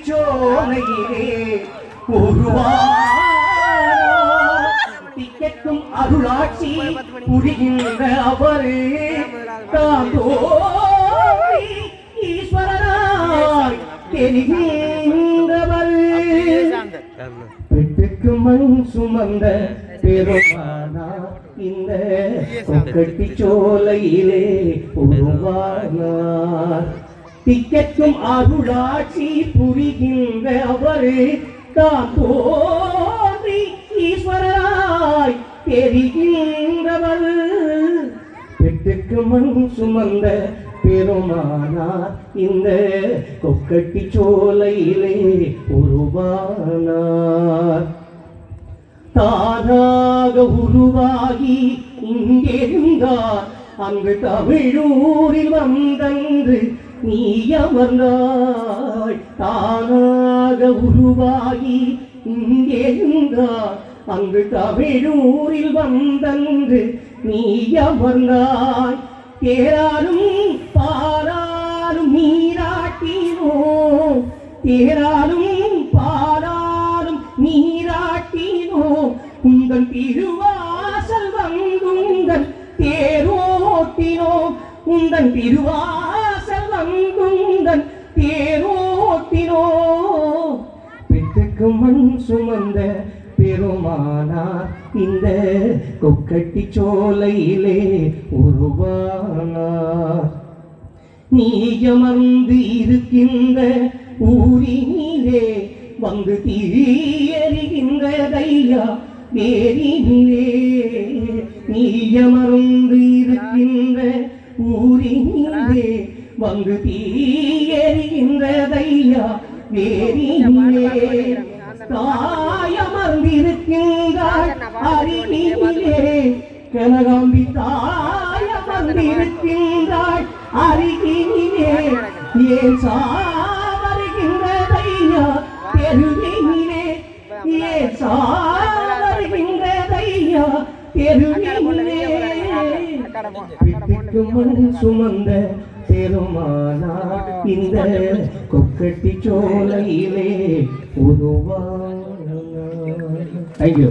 சோலையிலே திக்கெட்டும் அருளாட்சி புரிகின்ற அவரே தாந்தோய் ஈஸ்வரனாய் தெரிகின்றவர் பெட்டுக்கு மண் சுமந்த பெருமானா இந்த கொக்கட்டி சோலையிலே உருவானார் திக்கெட்டும் அருளாட்சி புரிகின்ற அவரே தான் தோன்றி ஈஸ்வரராய் தெரிகின்றவர் பெட்டுக்கு மண் சுமந்த பெருமானார் இந்த கொக்கட்டி சோலையிலே உருவானார் தானாக உருவாகி இங்கே இருந்தார் அங்கு தமிழூரில் வந்தன்று நீ அமர்ந்தாய் தானாக உருவாகி இங்கே இருந்தார் அங்கு தமிழூரில் வந்தன்று நீ அமர்ந்தாய் தேராலும் பாராலும் நீராட்டினோம் தேராலும் பாராலும் நீராட்டினோம் உங்கள் திருவாசல் வந்துங்கள் தேரோட்டினோம் உங்கள் திருவாசல் வந்துங்கள் தேரோட்டினோம் பெற்றுக்கு மண் சுமந்த பெருமானார் இந்த கொக்கட்டி சோலையிலே உருவானார் நீ அமர்ந்து இருக்கின்ற ஊரினிலே வந்து தீயறிகின்ற தையா வேரினிலே நீ அமர்ந்து இருக்கின்ற ஊரினிலே வந்து தீயறிகின்ற தையா வேரினிலே தாயமர்ந்திருக்கின்றாய் அருகிலே கனகாம்பி தாயமர்ந்திருக்கின்றாய் அருகிலே ஏன் சாவருகின்றதையா தெருவிலே ஏன் சாவருகின்றதையா தெருவிலே பிடிக்கு மண் சுமந்த பெருமானா இந்த கொக்கட்டி சோலையிலே உருவானார். Thank you.